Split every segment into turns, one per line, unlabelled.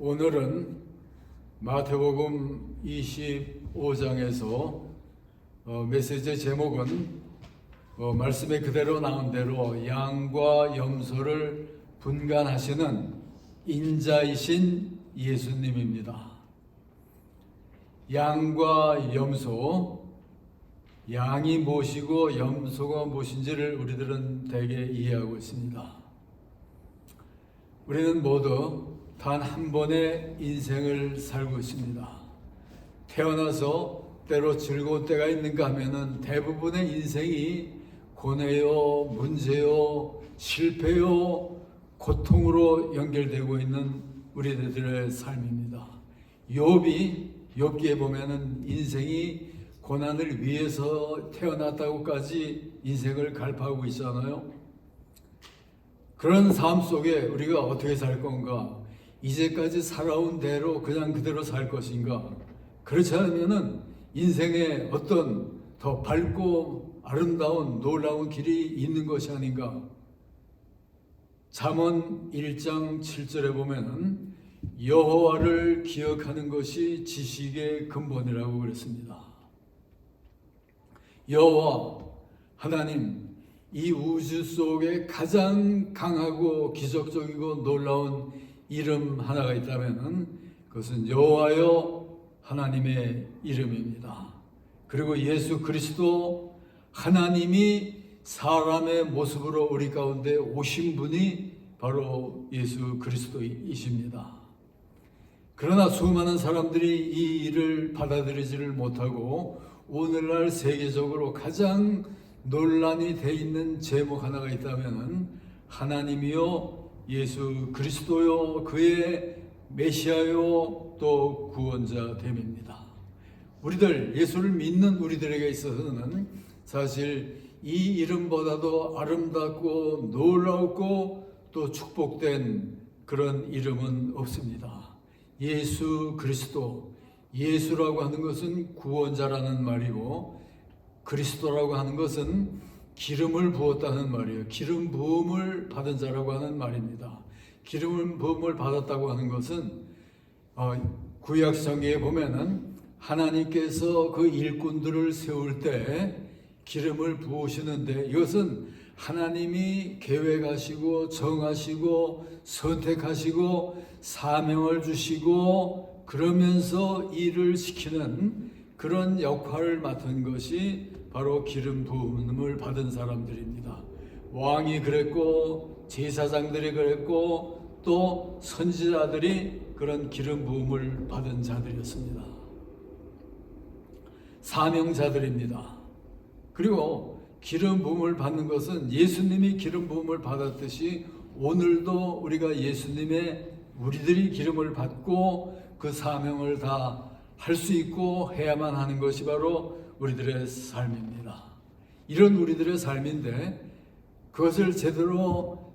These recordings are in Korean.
오늘은 마태복음 25장에서 메시지 제목은 말씀에 그대로 나온 대로 양과 염소를 분간하시는 인자이신 예수님입니다. 양과 염소, 양이 무엇이고 염소가 무엇인지를 우리들은 대개 이해하고 있습니다. 우리는 모두 단 한 번의 인생을 살고 있습니다. 태어나서 때로 즐거운 때가 있는가 하면은 대부분의 인생이 고뇌요, 문제요, 실패요, 고통으로 연결되고 있는 우리들의 삶입니다. 욥기에 보면은 인생이 고난을 위해서 태어났다고까지 인생을 갈파하고 있잖아요. 그런 삶 속에 우리가 어떻게 살 건가? 이제까지 살아온 대로 그냥 그대로 살 것인가? 그렇지 않으면은 인생에 어떤 더 밝고 아름다운 놀라운 길이 있는 것이 아닌가? 잠언 1장 7절에 보면은 여호와를 기억하는 것이 지식의 근본이라고 그랬습니다. 여호와 하나님, 이 우주 속에 가장 강하고 기적적이고 놀라운 이름 하나가 있다면 그것은 여호와여 하나님의 이름입니다. 그리고 예수 그리스도 하나님이 사람의 모습으로 우리 가운데 오신 분이 바로 예수 그리스도이십니다. 그러나 수많은 사람들이 이 일을 받아들이지를 못하고 오늘날 세계적으로 가장 논란이 돼 있는 제목 하나가 있다면 하나님이요 예수 그리스도요 그의 메시아요 또 구원자 됨입니다. 우리들 예수를 믿는 우리들에게 있어서는 사실 이 이름보다도 아름답고 놀랍고 또 축복된 그런 이름은 없습니다. 예수 그리스도, 예수라고 하는 것은 구원자라는 말이고 그리스도라고 하는 것은 기름을 부었다는 말이에요. 기름 부음을 받은 자라고 하는 말입니다. 기름 부음을 받았다고 하는 것은 구약 성경에 보면은 하나님께서 그 일꾼들을 세울 때 기름을 부으시는데 이것은 하나님이 계획하시고 정하시고 선택하시고 사명을 주시고 그러면서 일을 시키는 그런 역할을 맡은 것이 바로 기름 부음을 받은 사람들입니다. 왕이 그랬고 제사장들이 그랬고 또 선지자들이 그런 기름 부음을 받은 자들이었습니다. 사명자들입니다. 그리고 기름 부음을 받는 것은 예수님이 기름 부음을 받았듯이 오늘도 우리가 우리들이 기름을 받고 그 사명을 다 할 수 있고 해야만 하는 것이 바로 우리들의 삶입니다. 이런 우리들의 삶인데 그것을 제대로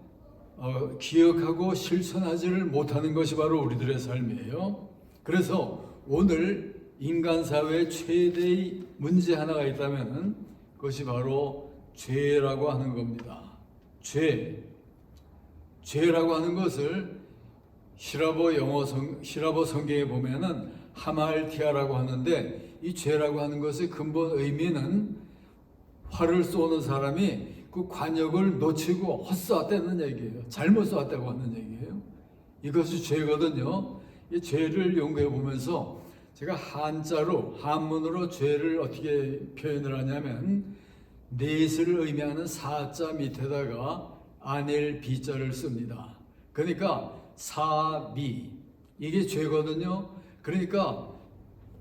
기억하고 실천하지를 못하는 것이 바로 우리들의 삶이에요. 그래서 오늘 인간 사회의 최대의 문제 하나가 있다면 그것이 바로 죄라고 하는 겁니다. 죄라고 하는 것을 히라보 성경에 보면은 하말티아라고 하는데 이 죄라고 하는 것의 근본 의미는 활을 쏘는 사람이 그 관역을 놓치고 헛쏘았다는 얘기예요. 잘못 쏘았다고 하는 얘기예요. 이것이 죄거든요. 이 죄를 연구해 보면서 제가 한문으로 죄를 어떻게 표현을 하냐면 넷을 의미하는 사자 밑에다가 아닐 비자를 씁니다. 그러니까 사비 이게 죄거든요. 그러니까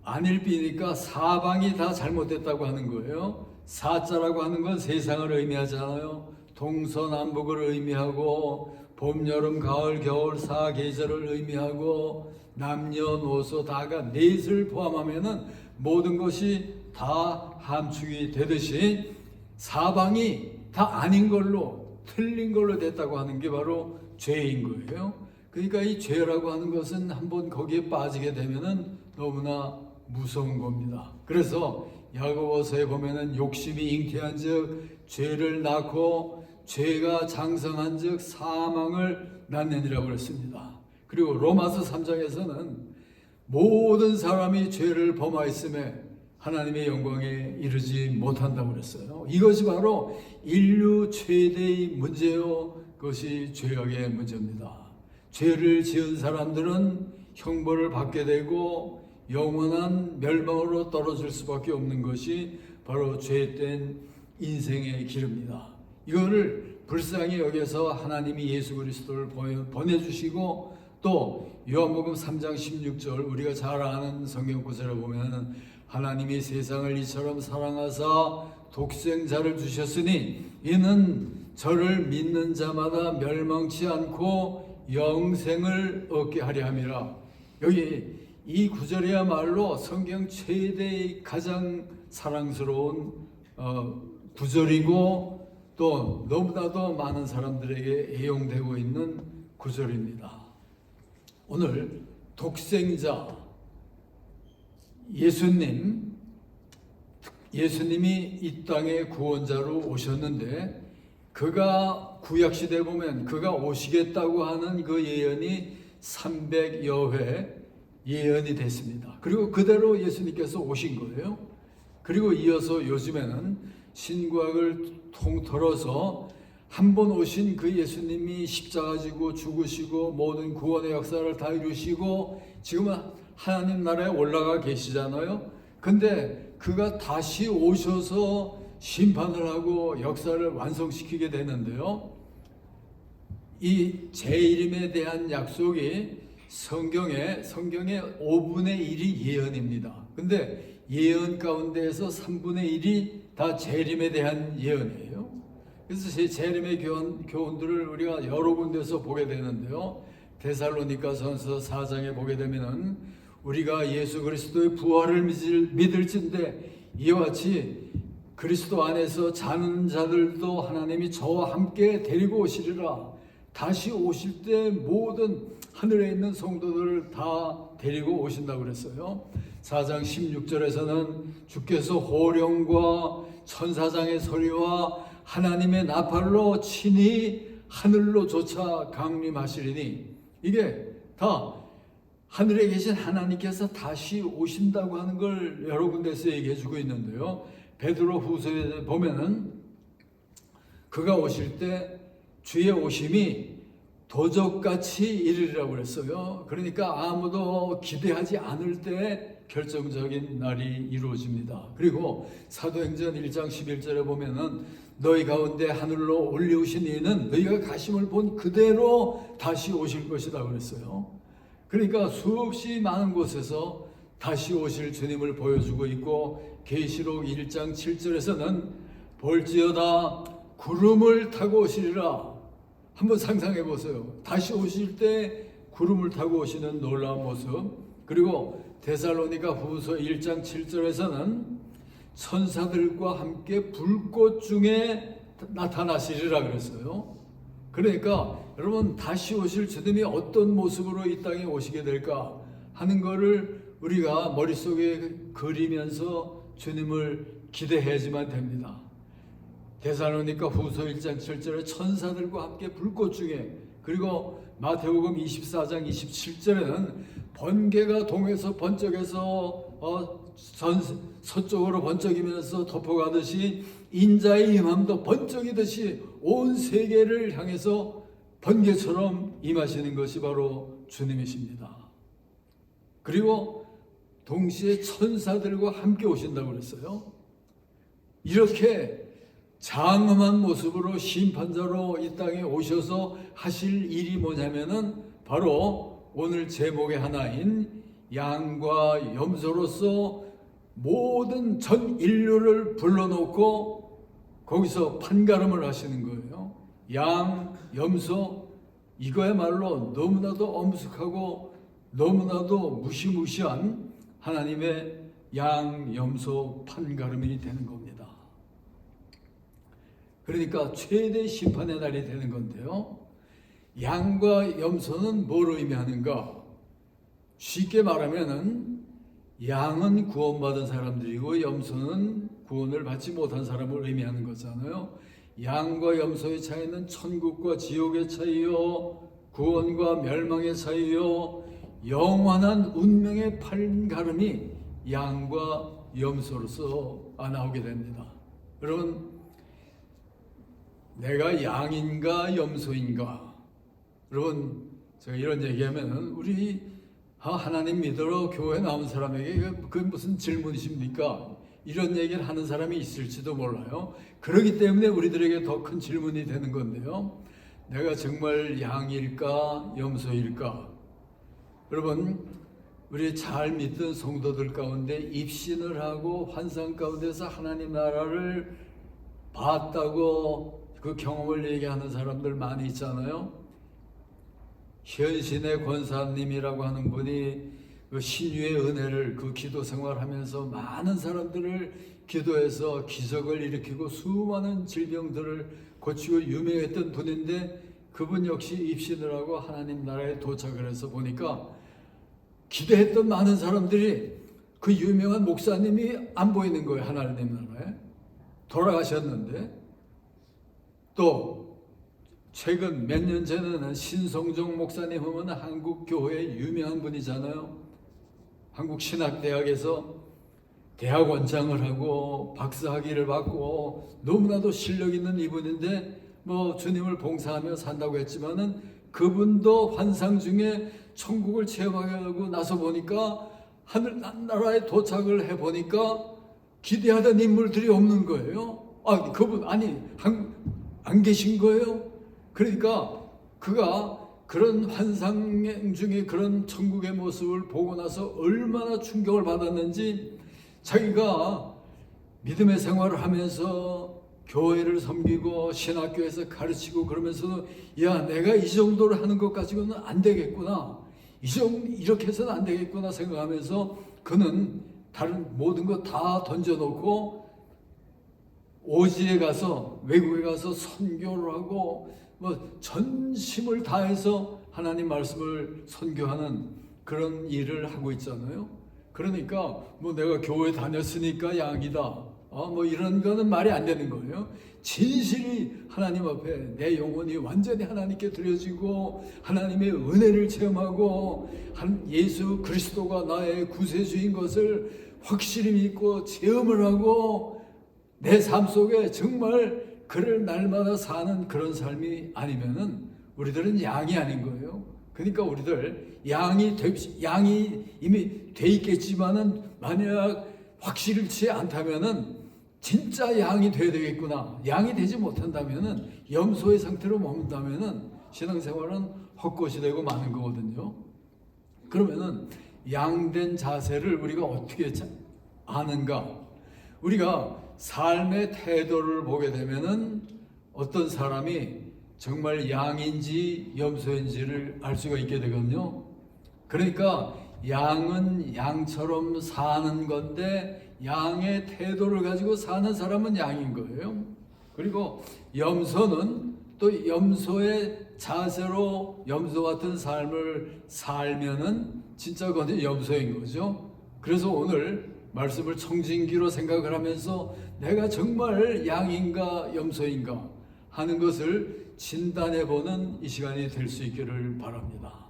안일비니까 사방이 다 잘못됐다고 하는 거예요. 사자라고 하는 건 세상을 의미하잖아요. 동서남북을 의미하고 봄, 여름, 가을, 겨울, 사계절을 의미하고 남녀노소 다가 넷을 포함하면은 모든 것이 다 함축이 되듯이 사방이 다 아닌 걸로 틀린 걸로 됐다고 하는 게 바로 죄인 거예요. 그러니까 이 죄라고 하는 것은 한번 거기에 빠지게 되면은 너무나 무서운 겁니다. 그래서 야고보서에 보면은 욕심이 잉태한즉 죄를 낳고 죄가 장성한즉 사망을 낳느니라고 그랬습니다. 그리고 로마서 3장에서는 모든 사람이 죄를 범하였음에 하나님의 영광에 이르지 못한다고 그랬어요. 이것이 바로 인류 최대의 문제요, 그것이 죄악의 문제입니다. 죄를 지은 사람들은 형벌을 받게 되고 영원한 멸망으로 떨어질 수밖에 없는 것이 바로 죄된 인생의 길입니다. 이거를 불쌍히 여겨서 하나님이 예수 그리스도를 보내주시고, 또 요한복음 3장 16절 우리가 잘 아는 성경 구절을 보면 하나님이 세상을 이처럼 사랑하사 독생자를 주셨으니 이는 저를 믿는 자마다 멸망치 않고 영생을 얻게 하려 함이라. 여기 이 구절이야말로 성경 최대의 가장 사랑스러운 구절이고, 또 너무나도 많은 사람들에게 애용되고 있는 구절입니다. 오늘 독생자 예수님이 이 땅에 구원자로 오셨는데, 그가 구약시대에 보면 그가 오시겠다고 하는 그 예언이 300여 회 예언이 됐습니다. 그리고 그대로 예수님께서 오신 거예요. 그리고 이어서 요즘에는 신구약을 통틀어서 한 번 오신 그 예수님이 십자가 지고 죽으시고 모든 구원의 역사를 다 이루시고 지금은 하나님 나라에 올라가 계시잖아요. 근데 그가 다시 오셔서 심판을 하고 역사를 완성시키게 되는데요. 이 제1임에 대한 약속이 성경의 5분의 1이 예언입니다. 근데 예언 가운데에서 3분의 1이 다 제1임에 대한 예언이에요. 그래서 제1임의 교훈들을 우리가 여러 군데서 보게 되는데요. 데살로니가전서 4장에 보게 되면은 우리가 예수 그리스도의 부활을 믿을진데 이와 같이 그리스도 안에서 자는 자들도 하나님이 저와 함께 데리고 오시리라. 다시 오실 때 모든 하늘에 있는 성도들을 다 데리고 오신다고 그랬어요. 4장 16절에서는 주께서 호령과 천사장의 소리와 하나님의 나팔로 친히 하늘로 조차 강림하시리니, 이게 다 하늘에 계신 하나님께서 다시 오신다고 하는 걸 여러 군데서 얘기해 주고 있는데요. 베드로 후서에 보면은 그가 오실 때 주의 오심이 도적같이 이르리라고 그랬어요. 그러니까 아무도 기대하지 않을 때 결정적인 날이 이루어집니다. 그리고 사도행전 1장 11절에 보면은 너희 가운데 하늘로 올리우신 이는 너희가 가심을 본 그대로 다시 오실 것이다 그랬어요. 그러니까 수없이 많은 곳에서 다시 오실 주님을 보여주고 있고, 계시록 1장 7절에서는 볼지어다 구름을 타고 오시리라. 한번 상상해 보세요. 다시 오실 때 구름을 타고 오시는 놀라운 모습. 그리고 데살로니가 후서 1장 7절에서는 천사들과 함께 불꽃 중에 나타나시리라 그랬어요. 그러니까 여러분, 다시 오실 주님이 어떤 모습으로 이 땅에 오시게 될까 하는 거를 우리가 머릿속에 그리면서 주님을 기대해야지만 됩니다. 데살로니가 후서 1장 7절에 천사들과 함께 불꽃 중에, 그리고 마태복음 24장 27절에는 번개가 동에서 번쩍해서 서쪽으로 번쩍이면서 덮어가듯이 인자의 임함도 번쩍이듯이 온 세계를 향해서 번개처럼 임하시는 것이 바로 주님이십니다. 그리고 동시에 천사들과 함께 오신다고 그랬어요. 이렇게 장엄한 모습으로 심판자로 이 땅에 오셔서 하실 일이 뭐냐면은 바로 오늘 제목의 하나인 양과 염소로서 모든 전 인류를 불러놓고 거기서 판가름을 하시는 거예요. 양, 염소, 이거야말로 너무나도 엄숙하고 너무나도 무시무시한 하나님의 양, 염소 판가름이 되는 겁니다. 그러니까 최대 심판의 날이 되는 건데요. 양과 염소는 뭘 의미하는가? 쉽게 말하면은 양은 구원받은 사람들이고 염소는 구원을 받지 못한 사람을 의미하는 거잖아요. 양과 염소의 차이는 천국과 지옥의 차이요, 구원과 멸망의 사이요 영원한 운명의 판가름이 양과 염소로서 나오게 됩니다. 여러분, 내가 양인가 염소인가? 여러분, 제가 이런 얘기하면 우리 하나님 믿으러 교회 나온 사람에게 그게 무슨 질문이십니까? 이런 얘기를 하는 사람이 있을지도 몰라요. 그렇기 때문에 우리들에게 더 큰 질문이 되는 건데요. 내가 정말 양일까 염소일까? 여러분, 우리 잘 믿던 성도들 가운데 입신을 하고 환상 가운데서 하나님 나라를 봤다고 그 경험을 얘기하는 사람들 많이 있잖아요. 현신의 권사님이라고 하는 분이 그 신유의 은혜를 그 기도 생활하면서 많은 사람들을 기도해서 기적을 일으키고 수많은 질병들을 고치고 유명했던 분인데, 그분 역시 입신을 하고 하나님 나라에 도착을 해서 보니까 기대했던 많은 사람들이 그 유명한 목사님이 안 보이는 거예요. 하나님 나라에 돌아가셨는데, 또 최근 몇 년 전에는 신성종 목사님 하면 한국 교회의 유명한 분이잖아요. 한국 신학대학에서 대학원장을 하고 박사학위를 받고 너무나도 실력 있는 이분인데 뭐 주님을 봉사하며 산다고 했지만은 그분도 환상 중에 천국을 체험하고 나서 보니까 하늘 나라에 도착을 해 보니까 기대하던 인물들이 없는 거예요. 그분 안 계신 거예요. 그러니까 그가 그런 환상 중에 그런 천국의 모습을 보고 나서 얼마나 충격을 받았는지, 자기가 믿음의 생활을 하면서 교회를 섬기고 신학교에서 가르치고 그러면서도 내가 이 정도로 하는 것 가지고는 안 되겠구나, 이렇게 해서는 안 되겠구나 생각하면서 그는 다른 모든 거 다 던져놓고 오지에 가서, 외국에 가서 선교를 하고 전심을 다해서 하나님 말씀을 선교하는 그런 일을 하고 있잖아요. 그러니까 내가 교회 다녔으니까 양이다, 이런 거는 말이 안 되는 거예요. 진실이 하나님 앞에 내 영혼이 완전히 하나님께 드려지고 하나님의 은혜를 체험하고 예수 그리스도가 나의 구세주인 것을 확실히 믿고 체험을 하고 내 삶 속에 정말 그를 날마다 사는 그런 삶이 아니면은 우리들은 양이 아닌 거예요. 그러니까 우리들 양이 이미 돼 있겠지만은 만약 확실치 않다면은 진짜 양이 돼야 되겠구나. 양이 되지 못한다면은 염소의 상태로 머문다면은 신앙생활은 헛것이 되고 마는 거거든요. 그러면은 양된 자세를 우리가 어떻게 아는가? 우리가 삶의 태도를 보게 되면은 어떤 사람이 정말 양인지 염소인지를 알 수가 있게 되거든요. 그러니까 양은 양처럼 사는 건데 양의 태도를 가지고 사는 사람은 양인 거예요. 그리고 염소는 또 염소의 자세로 염소 같은 삶을 살면은 진짜 그건 염소인 거죠. 그래서 오늘 말씀을 청진기로 생각을 하면서 내가 정말 양인가 염소인가 하는 것을 진단해보는 이 시간이 될 수 있기를 바랍니다.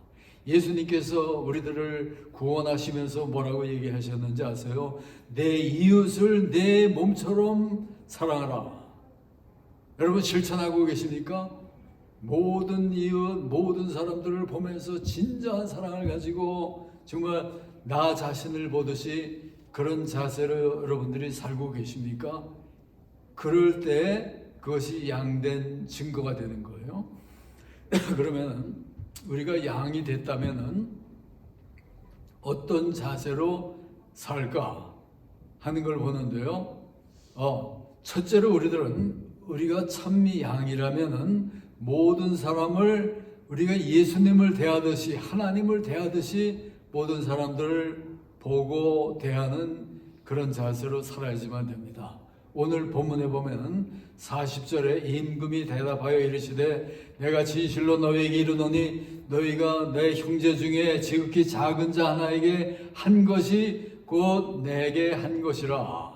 예수님께서 우리들을 구원하시면서 뭐라고 얘기하셨는지 아세요? 내 이웃을 내 몸처럼 사랑하라. 여러분 실천하고 계십니까? 모든 이웃, 모든 사람들을 보면서 진정한 사랑을 가지고 정말 나 자신을 보듯이 그런 자세로 여러분들이 살고 계십니까? 그럴 때 그것이 양된 증거가 되는 거예요. 그러면 우리가 양이 됐다면은 어떤 자세로 살까 하는 걸 보는데요. 첫째로 우리가 참미 양이라면은 모든 사람을 우리가 예수님을 대하듯이 하나님을 대하듯이 모든 사람들을 보고 대하는 그런 자세로 살아야지만 됩니다. 오늘 본문에 보면 40절에 임금이 대답하여 이르시되 내가 진실로 너희에게 이르노니 너희가 내 형제 중에 지극히 작은 자 하나에게 한 것이 곧 내게 한 것이라.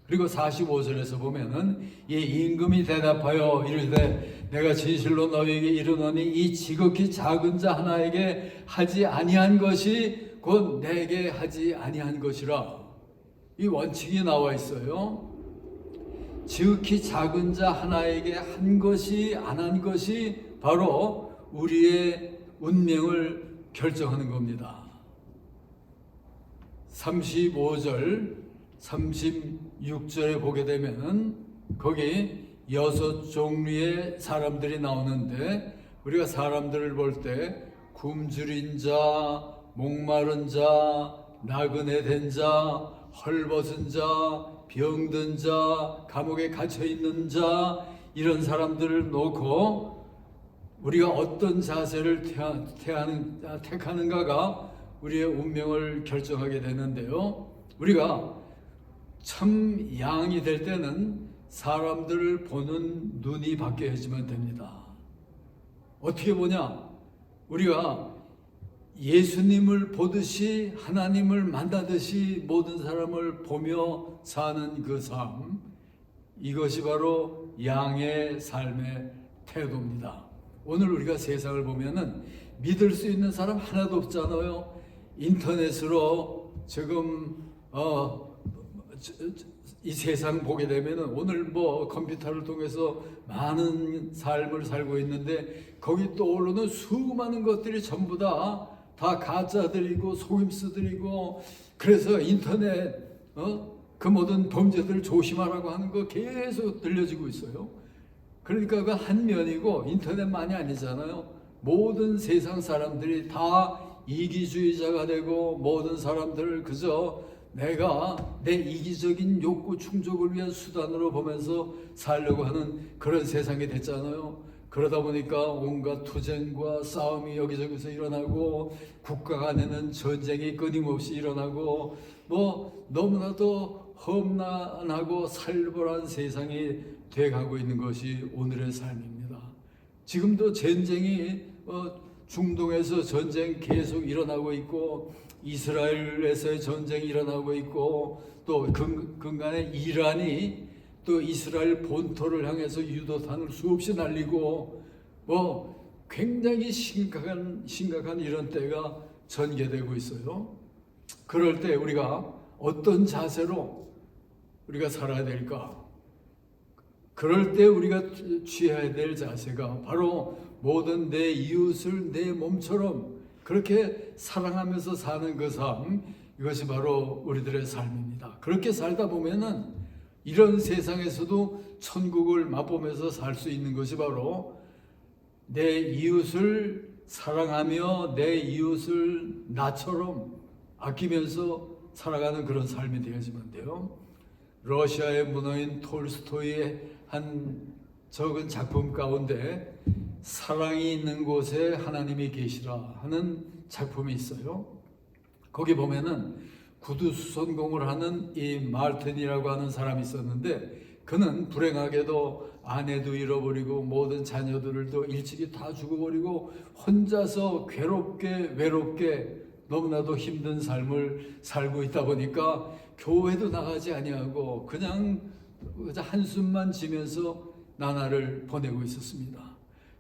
그리고 45절에서 보면은 이 임금이 대답하여 이르시되 내가 진실로 너희에게 이르노니 이 지극히 작은 자 하나에게 하지 아니한 것이 곧 내게 하지 아니한 것이라. 이 원칙이 나와 있어요. 지극히 작은 자 하나에게 한 것이 안 한 것이 바로 우리의 운명을 결정하는 겁니다. 35절 36절에 보게 되면 거기 6종류의 사람들이 나오는데, 우리가 사람들을 볼 때 굶주린 자, 목마른 자, 나그네 된 자, 헐벗은 자, 병든 자, 감옥에 갇혀 있는 자, 이런 사람들을 놓고 우리가 어떤 자세를 택하는가가 우리의 운명을 결정하게 되는데요. 우리가 참 양이 될 때는 사람들을 보는 눈이 바뀌어야지만 됩니다. 어떻게 보냐? 우리가 예수님을 보듯이, 하나님을 만나듯이 모든 사람을 보며 사는 그 삶, 이것이 바로 양의 삶의 태도입니다. 오늘 우리가 세상을 보면은 믿을 수 있는 사람 하나도 없잖아요. 인터넷으로 지금 이 세상 보게 되면은 오늘 뭐 컴퓨터를 통해서 많은 삶을 살고 있는데, 거기 떠오르는 수많은 것들이 전부 다 가짜들이고 속임수들이고, 그래서 인터넷 그 모든 범죄들 조심하라고 하는 거 계속 들려지고 있어요. 그러니까 그 한 면이고, 인터넷만이 아니잖아요. 모든 세상 사람들이 다 이기주의자가 되고, 모든 사람들을 그저 내가 내 이기적인 욕구 충족을 위한 수단으로 보면서 살려고 하는 그런 세상이 됐잖아요. 그러다 보니까 온갖 투쟁과 싸움이 여기저기서 일어나고, 국가 간에는 전쟁이 끊임없이 일어나고, 뭐 너무나도 험난하고 살벌한 세상이 돼가고 있는 것이 오늘의 삶입니다. 지금도 전쟁이 중동에서 전쟁 계속 일어나고 있고, 이스라엘에서의 전쟁이 일어나고 있고, 또 근간에 이란이 또 이스라엘 본토를 향해서 유도탄을 수없이 날리고, 뭐 굉장히 심각한 이런 때가 전개되고 있어요. 그럴 때 우리가 어떤 자세로 우리가 살아야 될까? 그럴 때 우리가 취해야 될 자세가 바로 모든 내 이웃을 내 몸처럼 그렇게 사랑하면서 사는 그 삶, 이것이 바로 우리들의 삶입니다. 그렇게 살다 보면은 이런 세상에서도 천국을 맛보면서 살 수 있는 것이 바로 내 이웃을 사랑하며 내 이웃을 나처럼 아끼면서 살아가는 그런 삶이 되어야지만 돼요. 러시아의 문화인 톨스토이의 한 적은 작품 가운데 사랑이 있는 곳에 하나님이 계시라 하는 작품이 있어요. 거기 보면은 구두수선공을 하는 이 말틴이라고 하는 사람이 있었는데, 그는 불행하게도 아내도 잃어버리고 모든 자녀들도 일찍이 다 죽어버리고 혼자서 외롭게 너무나도 힘든 삶을 살고 있다 보니까 교회도 나가지 아니하고 그냥 한숨만 지면서 나날을 보내고 있었습니다.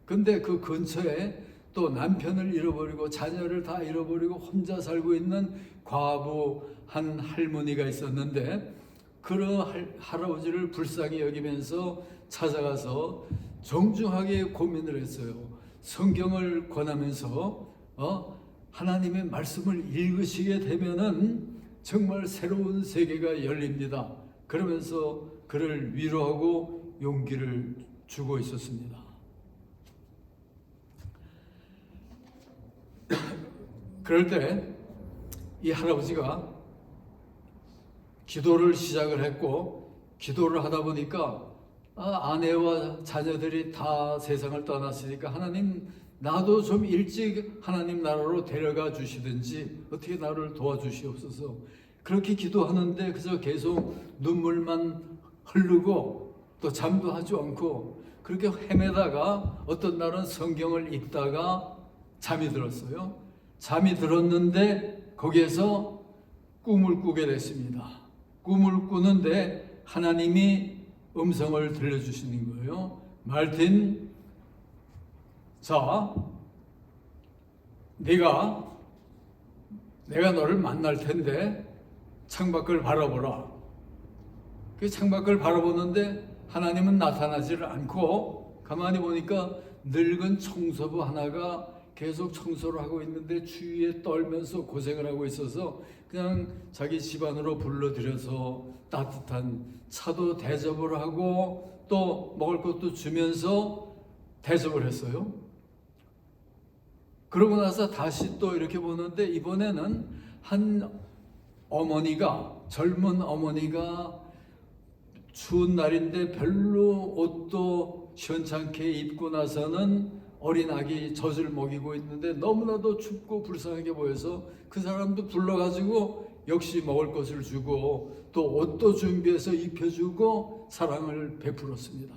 근데 그 근처에 또 남편을 잃어버리고 자녀를 다 잃어버리고 혼자 살고 있는 과부 한 할머니가 있었는데, 그런 할아버지를 불쌍히 여기면서 찾아가서 정중하게 고민을 했어요. 성경을 권하면서 하나님의 말씀을 읽으시게 되면은 정말 새로운 세계가 열립니다. 그러면서 그를 위로하고 용기를 주고 있었습니다. 그럴 때 이 할아버지가 기도를 시작을 했고, 기도를 하다 보니까 아내와 자녀들이 다 세상을 떠났으니까 하나님, 나도 좀 일찍 하나님 나라로 데려가 주시든지 어떻게 나를 도와주시옵소서. 그렇게 기도하는데 그저 계속 눈물만 흐르고 또 잠도 하지 않고 그렇게 헤매다가 어떤 날은 성경을 읽다가 잠이 들었어요. 잠이 들었는데 거기에서 꿈을 꾸게 됐습니다. 꿈을 꾸는데 하나님이 음성을 들려주시는 거예요. 말틴, 자, 내가 너를 만날 텐데 창밖을 바라보라. 그 창밖을 바라보는데 하나님은 나타나지를 않고 가만히 보니까 늙은 청소부 하나가 계속 청소를 하고 있는데 주위에 떨면서 고생을 하고 있어서 그냥 자기 집안으로 불러들여서 따뜻한 차도 대접을 하고 또 먹을 것도 주면서 대접을 했어요. 그러고 나서 다시 또 이렇게 보는데 이번에는 한 어머니가, 젊은 어머니가 추운 날인데 별로 옷도 시원찮게 입고 나서는 어린 아기 젖을 먹이고 있는데 너무나도 춥고 불쌍하게 보여서 그 사람도 불러가지고 역시 먹을 것을 주고 또 옷도 준비해서 입혀주고 사랑을 베풀었습니다.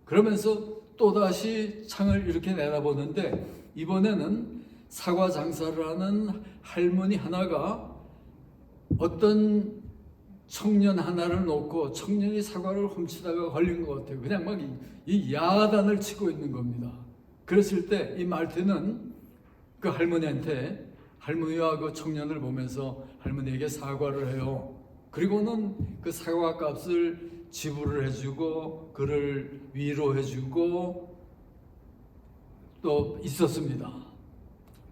그러면서 또다시 창을 이렇게 내다보는데 이번에는 사과 장사를 하는 할머니 하나가 어떤 청년 하나를 놓고 청년이 사과를 훔치다가 걸린 것 같아요. 그냥 막 이 야단을 치고 있는 겁니다. 그랬을 때 이 말티는 그 할머니한테, 할머니와 그 청년을 보면서 할머니에게 사과를 해요. 그리고는 그 사과 값을 지불을 해주고 그를 위로해주고 또 있었습니다.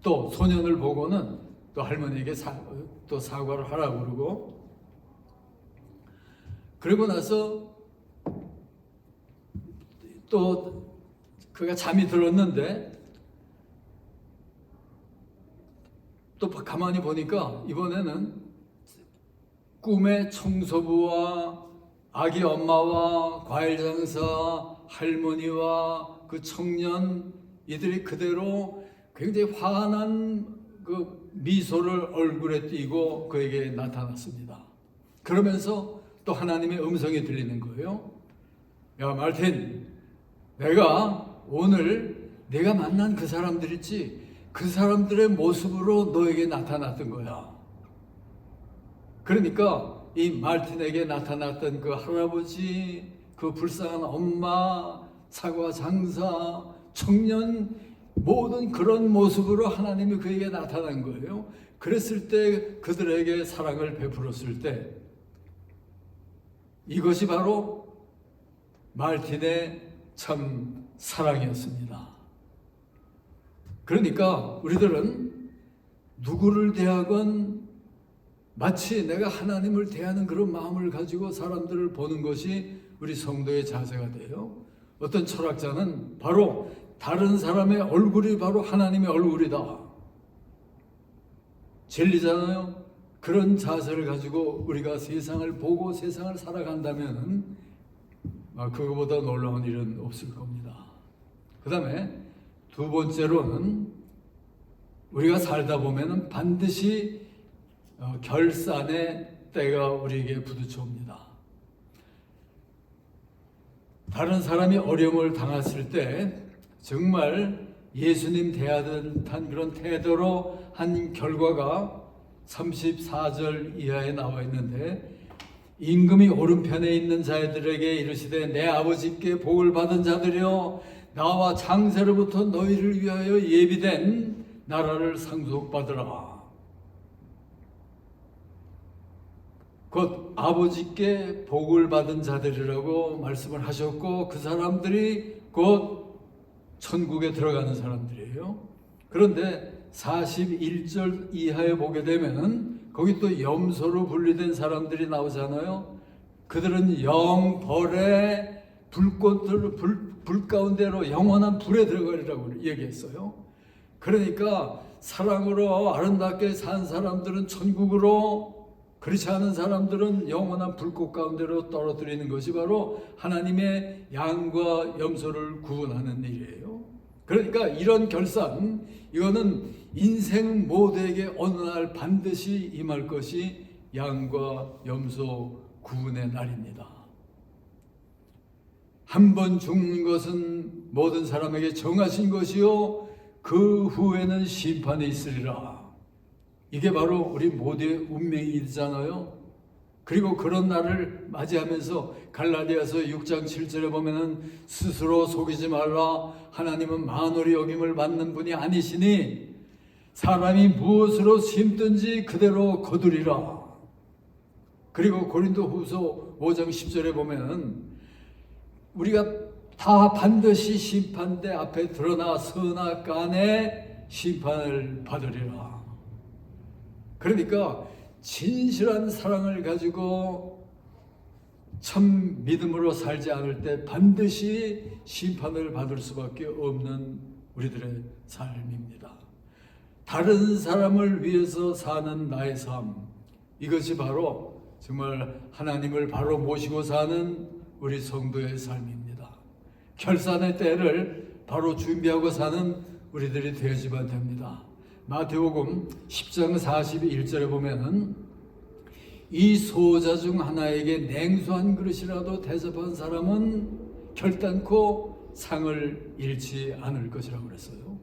또 소년을 보고는 또 할머니에게 또 사과를 하라고 그러고, 그리고 나서 또 그가 잠이 들었는데 또 가만히 보니까 이번에는 꿈에 청소부와 아기 엄마와 과일 장사 할머니와 그 청년 이들이 그대로 굉장히 환한 그 미소를 얼굴에 띠고 그에게 나타났습니다. 그러면서 또 하나님의 음성이 들리는 거예요. 야 말틴, 내가 오늘 내가 만난 그 사람들 있지, 그 사람들의 모습으로 너에게 나타났던 거야. 그러니까 이 말틴에게 나타났던 그 할아버지, 그 불쌍한 엄마, 사과 장사, 청년, 모든 그런 모습으로 하나님이 그에게 나타난 거예요. 그랬을 때 그들에게 사랑을 베풀었을 때 이것이 바로 말틴의 참 사랑이었습니다. 그러니까 우리들은 누구를 대하건 마치 내가 하나님을 대하는 그런 마음을 가지고 사람들을 보는 것이 우리 성도의 자세가 돼요. 어떤 철학자는 바로 다른 사람의 얼굴이 바로 하나님의 얼굴이다. 진리잖아요. 그런 자세를 가지고 우리가 세상을 보고 세상을 살아간다면 그거보다 놀라운 일은 없을 겁니다. 그 다음에 두 번째로는 우리가 살다 보면 반드시 결산의 때가 우리에게 부딪혀옵니다. 다른 사람이 어려움을 당했을 때 정말 예수님 대하듯한 그런 태도로 한 결과가 34절 이하에 나와 있는데, 임금이 오른편에 있는 자들에게 이르시되 내 아버지께 복을 받은 자들이여 나와 장세로부터 너희를 위하여 예비된 나라를 상속받으라. 곧 아버지께 복을 받은 자들이라고 말씀을 하셨고 그 사람들이 곧 천국에 들어가는 사람들이에요. 그런데 41절 이하에 보게 되면은 거기 또 염소로 분리된 사람들이 나오잖아요. 그들은 영벌의 불 가운데로 영원한 불에 들어가리라고 얘기했어요. 그러니까 사랑으로 아름답게 산 사람들은 천국으로, 그렇지 않은 사람들은 영원한 불꽃 가운데로 떨어뜨리는 것이 바로 하나님의 양과 염소를 구분하는 일이에요. 그러니까 이런 결산, 이거는 인생 모두에게 어느 날 반드시 임할 것이 양과 염소 구분의 날입니다. 한 번 죽는 것은 모든 사람에게 정하신 것이요 그 후에는 심판이 있으리라. 이게 바로 우리 모두의 운명이잖아요. 그리고 그런 날을 맞이하면서 갈라디아서 6장 7절에 보면은 스스로 속이지 말라. 하나님은 만홀히 여김을 받는 분이 아니시니 사람이 무엇으로 심든지 그대로 거두리라. 그리고 고린도후서 5장 10절에 보면은 우리가 다 반드시 심판대 앞에 드러나 선악간의 심판을 받으리라. 그러니까 진실한 사랑을 가지고 참 믿음으로 살지 않을 때 반드시 심판을 받을 수밖에 없는 우리들의 삶입니다. 다른 사람을 위해서 사는 나의 삶, 이것이 바로 정말 하나님을 바로 모시고 사는 우리 성도의 삶입니다. 결산의 때를 바로 준비하고 사는 우리들이 되어지면 됩니다. 마태복음 10장 41절에 보면은 이 소자 중 하나에게 냉수 한 그릇이라도 대접한 사람은 결단코 상을 잃지 않을 것이라고 그랬어요.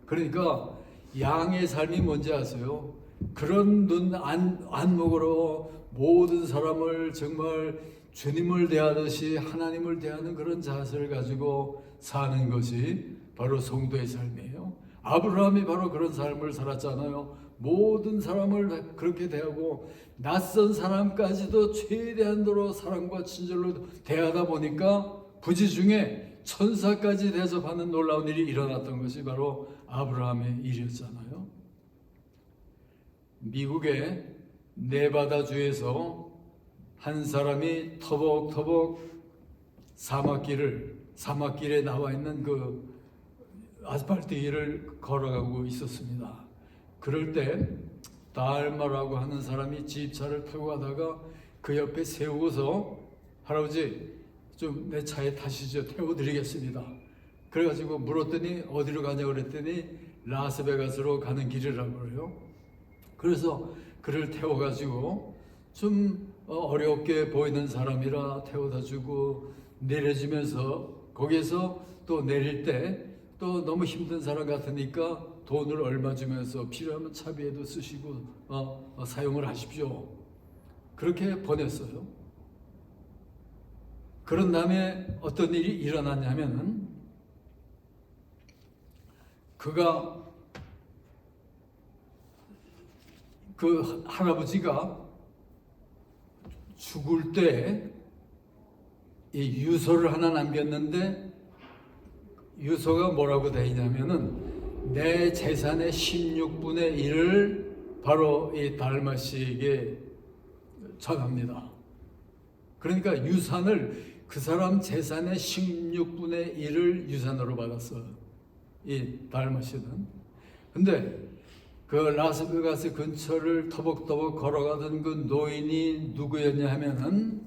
그러니까 양의 삶이 뭔지 아세요? 그런 눈 안목으로 모든 사람을 정말 주님을 대하듯이 하나님을 대하는 그런 자세를 가지고 사는 것이 바로 성도의 삶이에요. 아브라함이 바로 그런 삶을 살았잖아요. 모든 사람을 그렇게 대하고 낯선 사람까지도 최대한도로 사랑과 친절로 대하다 보니까 부지 중에 천사까지 대접하는 놀라운 일이 일어났던 것이 바로 아브라함의 일이었잖아요. 미국의 네바다주에서 한 사람이 터벅터벅 사막길에 나와 있는 그 아스팔트 길을 걸어가고 있었습니다. 그럴 때 달마라고 하는 사람이 집차를 타고 가다가 그 옆에 세우고서 할아버지 좀 내 차에 타시죠. 태워드리겠습니다. 그래가지고 물었더니 어디로 가냐고 그랬더니 라스베가스로 가는 길이라고 그래요. 그래서 그를 태워가지고 좀 어렵게 보이는 사람이라 태워다주고 내려주면서 거기에서 또 내릴 때 또 너무 힘든 사람 같으니까 돈을 얼마 주면서 필요하면 차비에도 쓰시고 사용을 하십시오. 그렇게 보냈어요. 그런 다음에 어떤 일이 일어났냐면은 그가 그 할아버지가 죽을 때 이 유서를 하나 남겼는데 유서가 뭐라고 되어 있냐면은 내 재산의 16분의 1을 바로 이 달마 씨에게 전합니다. 그러니까 유산을 그 사람 재산의 16분의 1을 유산으로 받았어요. 이 달마 씨는. 근데 그 라스베가스 근처를 터벅터벅 걸어가던 그 노인이 누구였냐 하면은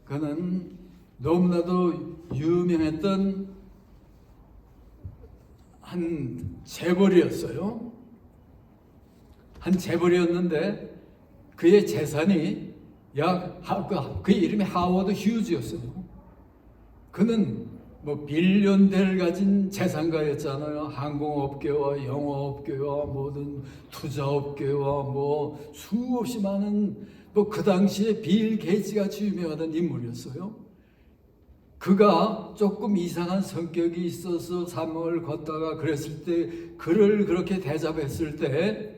그는 너무나도 유명했던 한 재벌이었어요. 한 재벌이었는데 그의 재산이 그의 이름이 하워드 휴즈였어요. 그는 뭐 빌리언대를 가진 재산가였잖아요. 항공업계와 영어업계와 모든 투자업계와 뭐 수없이 많은 뭐 그 당시에 빌 게이츠 같이 유명하던 인물이었어요. 그가 조금 이상한 성격이 있어서 사명을 걷다가 그랬을 때 그를 그렇게 대접했을 때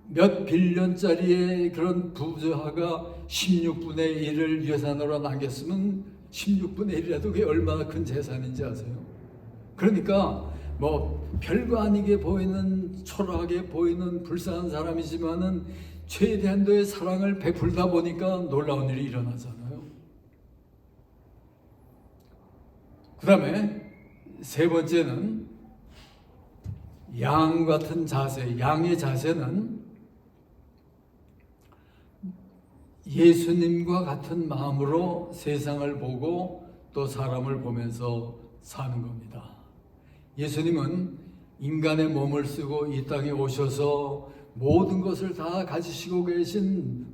몇 빌리언짜리의 그런 부자가 16분의 1을 유산으로 남겼으면 16분의 1이라도 그게 얼마나 큰 재산인지 아세요? 그러니까 뭐 별거 아니게 보이는 초라하게 보이는 불쌍한 사람이지만은 최대한도의 사랑을 베풀다 보니까 놀라운 일이 일어나잖아요. 그 다음에 세 번째는 양 같은 자세. 양의 자세는 예수님과 같은 마음으로 세상을 보고 또 사람을 보면서 사는 겁니다. 예수님은 인간의 몸을 쓰고 이 땅에 오셔서 모든 것을 다 가지시고 계신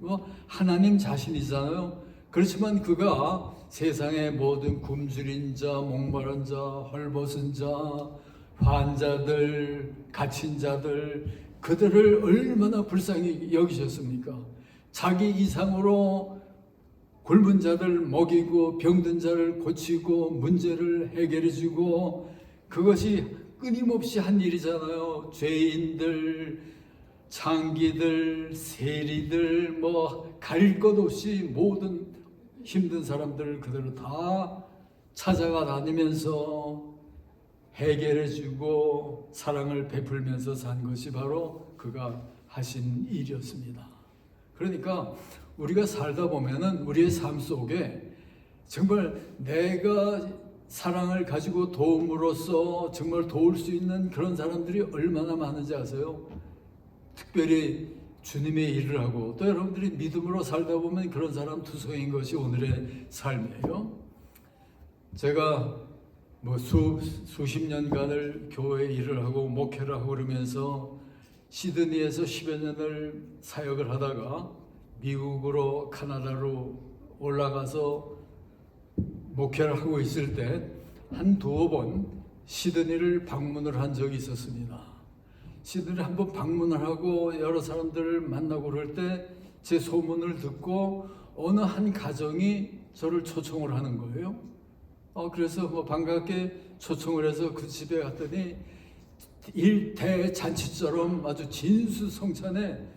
하나님 자신이잖아요. 그렇지만 그가 세상의 모든 굶주린 자, 목마른 자, 헐벗은 자, 환자들, 갇힌 자들, 그들을 얼마나 불쌍히 여기셨습니까? 자기 이상으로 굶은 자들 먹이고 병든 자를 고치고 문제를 해결해 주고, 그것이 끊임없이 한 일이잖아요. 죄인들, 장기들, 세리들, 뭐 가릴 것 없이 모든 힘든 사람들을 그대로 다 찾아가 다니면서 해결해 주고 사랑을 베풀면서 산 것이 바로 그가 하신 일이었습니다. 그러니까 우리가 살다 보면은 우리의 삶 속에 정말 내가 사랑을 가지고 도움으로써 정말 도울 수 있는 그런 사람들이 얼마나 많은지 아세요? 특별히 주님의 일을 하고 또 여러분들이 믿음으로 살다 보면 그런 사람 투성인 것이 오늘의 삶이에요. 제가 뭐 수십 년간을 교회 일을 하고 목회를 하고 그러면서 시드니에서 10여 년을 사역을 하다가 미국으로 카나다로 올라가서 목회를 하고 있을 때 한 두어 번 시드니를 방문을 한 적이 있었습니다. 시드니를 한번 방문을 하고 여러 사람들을 만나고 그럴 때 제 소문을 듣고 어느 한 가정이 저를 초청을 하는 거예요. 그래서 뭐 반갑게 초청을 해서 그 집에 갔더니 일대잔치처럼 아주 진수성찬에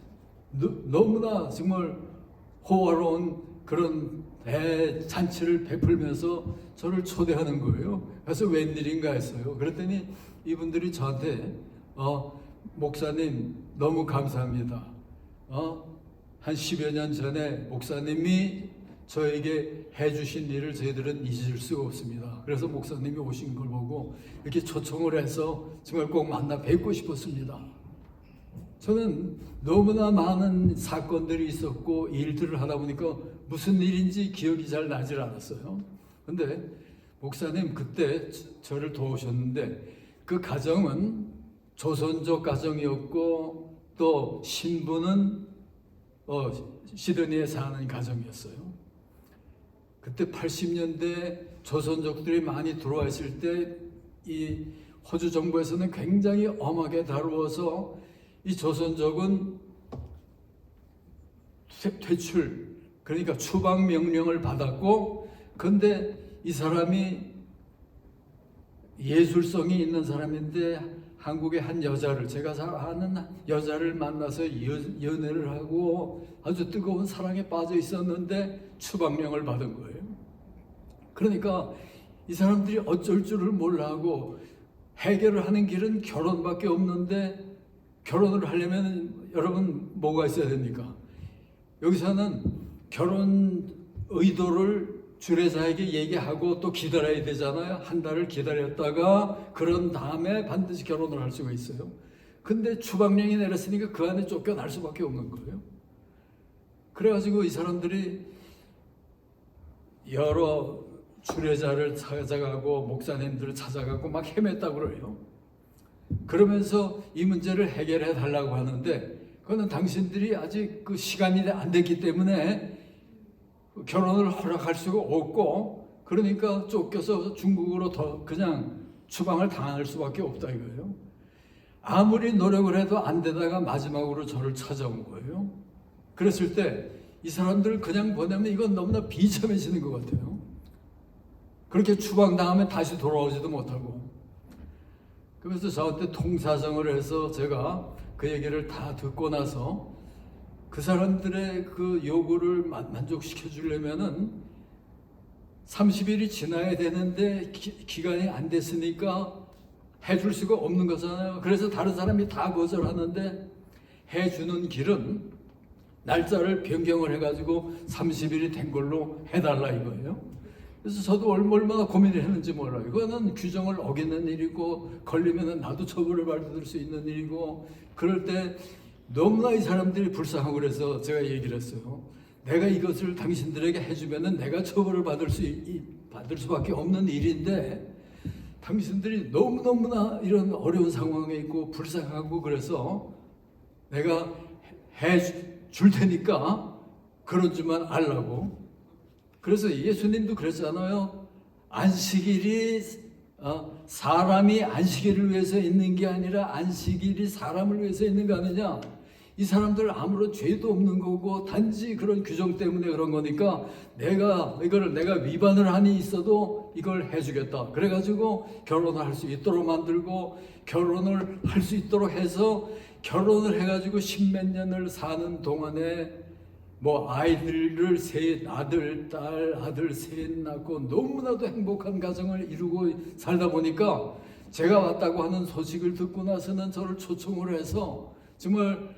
너무나 정말 호화로운 그런 대잔치를 베풀면서 저를 초대하는 거예요. 그래서 웬일인가 했어요. 그랬더니 이분들이 저한테 목사님 너무 감사합니다. 한 10여 년 전에 목사님이 저에게 해주신 일을 저희들은 잊을 수가 없습니다. 그래서 목사님이 오신 걸 보고 이렇게 초청을 해서 정말 꼭 만나 뵙고 싶었습니다. 저는 너무나 많은 사건들이 있었고 일들을 하다 보니까 무슨 일인지 기억이 잘 나질 않았어요. 근데 목사님 그때 저를 도우셨는데 그 가정은 조선족 가정이었고 또 신부는 시드니에 사는 가정이었어요. 그때 80년대 조선족들이 많이 들어와 있을 때 이 호주 정부에서는 굉장히 엄하게 다루어서 이 조선족은 퇴출, 그러니까 추방 명령을 받았고, 근데 이 사람이 예술성이 있는 사람인데 한국의 한 여자를, 제가 아는 여자를 만나서 연애를 하고 아주 뜨거운 사랑에 빠져 있었는데 추방령을 받은 거예요. 그러니까 이 사람들이 어쩔 줄을 몰라하고 해결을 하는 길은 결혼밖에 없는데, 결혼을 하려면 여러분 뭐가 있어야 됩니까? 여기서는 결혼 의도를 주례자에게 얘기하고 또 기다려야 되잖아요. 한 달을 기다렸다가 그런 다음에 반드시 결혼을 할 수가 있어요. 근데 추방령이 내렸으니까 그 안에 쫓겨날 수밖에 없는 거예요. 그래가지고 이 사람들이 여러 주례자를 찾아가고 목사님들을 찾아가고 막 헤맸다고 그래요. 그러면서 이 문제를 해결해 달라고 하는데, 그거는 당신들이 아직 그 시간이 안 됐기 때문에 결혼을 허락할 수가 없고, 그러니까 쫓겨서 중국으로 더 그냥 추방을 당할 수밖에 없다 이거예요. 아무리 노력을 해도 안 되다가 마지막으로 저를 찾아온 거예요. 그랬을 때 이 사람들을 그냥 보내면 이건 너무나 비참해지는 것 같아요. 그렇게 추방당하면 다시 돌아오지도 못하고. 그래서 저한테 통사정을 해서 제가 그 얘기를 다 듣고 나서 그 사람들의 그 요구를 만족시켜 주려면은 30일이 지나야 되는데 기간이 안 됐으니까 해줄 수가 없는 거잖아요. 그래서 다른 사람이 다 거절하는데 해주는 길은 날짜를 변경을 해가지고 30일이 된 걸로 해달라 이거예요. 그래서 저도 얼마나 고민을 했는지 몰라요. 이거는 규정을 어기는 일이고 걸리면 나도 처벌을 받을 수 있는 일이고, 그럴 때 너무나 이 사람들이 불쌍하고 그래서 제가 얘기를 했어요. 내가 이것을 당신들에게 해주면은 내가 처벌을 받을 수밖에 없는 일인데 당신들이 너무너무나 이런 어려운 상황에 있고 불쌍하고 그래서 내가 해줄 테니까 그러지만 알라고. 그래서 예수님도 그랬잖아요. 안식일이 사람이 안식일을 위해서 있는 게 아니라 안식일이 사람을 위해서 있는 거 아니냐. 이 사람들 아무런 죄도 없는 거고 단지 그런 규정 때문에 그런 거니까 내가 위반을 한이 있어도 이걸 해주겠다. 그래가지고 결혼을 할 수 있도록 만들고 결혼을 할 수 있도록 해서 결혼을 해가지고 십몇 년을 사는 동안에 뭐 아이들을 셋, 아들, 딸, 아들 셋 낳고 너무나도 행복한 가정을 이루고 살다 보니까 제가 왔다고 하는 소식을 듣고 나서는 저를 초청을 해서 정말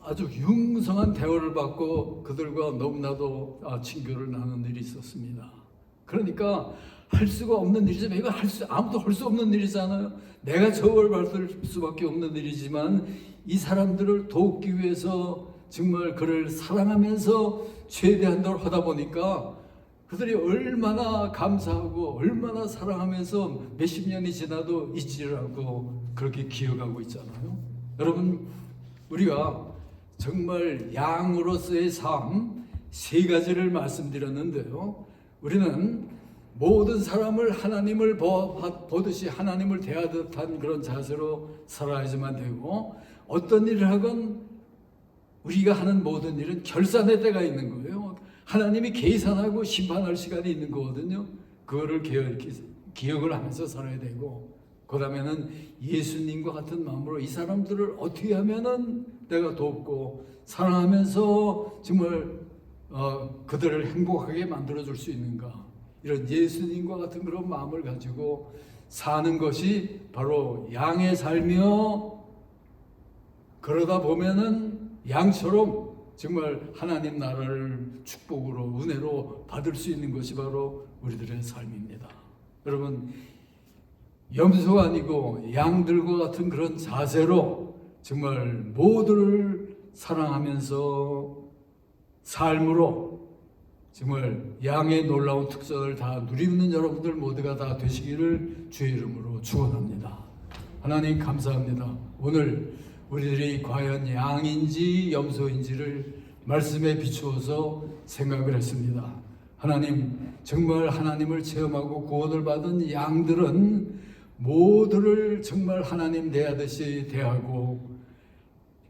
아주 융성한 대우를 받고 그들과 너무나도 친교를 나눈 일이 있었습니다. 그러니까 할 수가 없는 일이지만 이거 아무도 할 수 없는 일이잖아요. 내가 처벌받을 수밖에 없는 일이지만 이 사람들을 돕기 위해서 정말 그를 사랑하면서 최대한도로 하다 보니까 그들이 얼마나 감사하고 얼마나 사랑하면서 몇십 년이 지나도 잊지를 않고 그렇게 기억하고 있잖아요. 여러분, 우리가 정말 양으로서의 삶 세 가지를 말씀드렸는데요. 우리는 모든 사람을 하나님을 보듯이 하나님을 대하듯한 그런 자세로 살아야지만 되고, 어떤 일을 하건 우리가 하는 모든 일은 결산의 때가 있는 거예요. 하나님이 계산하고 심판할 시간이 있는 거거든요. 그거를 기억을 하면서 살아야 되고, 그 다음에는 예수님과 같은 마음으로 이 사람들을 어떻게 하면은 내가 돕고 사랑하면서 정말 그들을 행복하게 만들어줄 수 있는가, 이런 예수님과 같은 그런 마음을 가지고 사는 것이 바로 양의 삶이요. 그러다 보면은 양처럼 정말 하나님 나라를 축복으로 은혜로 받을 수 있는 것이 바로 우리들의 삶입니다. 여러분, 염소가 아니고 양들과 같은 그런 자세로 정말 모두를 사랑하면서 삶으로 정말 양의 놀라운 특성을 다 누리는 여러분들 모두가 다 되시기를 주의 이름으로 축원합니다. 하나님 감사합니다. 오늘 우리들이 과연 양인지 염소인지를 말씀에 비추어서 생각을 했습니다. 하나님, 정말 하나님을 체험하고 구원을 받은 양들은 모두를 정말 하나님 대하듯이 대하고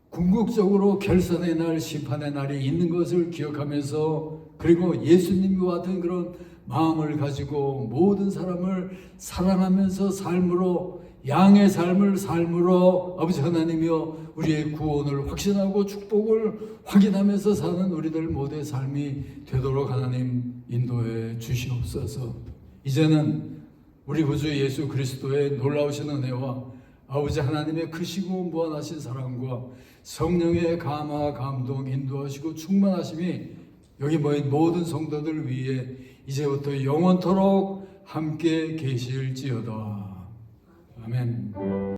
궁극적으로 결산의 날, 심판의 날이 있는 것을 기억하면서, 그리고 예수님과 같은 그런 마음을 가지고 모든 사람을 사랑하면서 삶으로, 양의 삶으로 아버지 하나님이여 우리의 구원을 확신하고 축복을 확인하면서 사는 우리들 모두의 삶이 되도록 하나님 인도해 주시옵소서. 이제는 우리 구주 예수 그리스도의 놀라우신 은혜와 아버지 하나님의 크시고 무한하신 사랑과 성령의 감화, 감동, 인도하시고 충만하심이 여기 모인 모든 성도들 위에 이제부터 영원토록 함께 계실지어다. 아멘.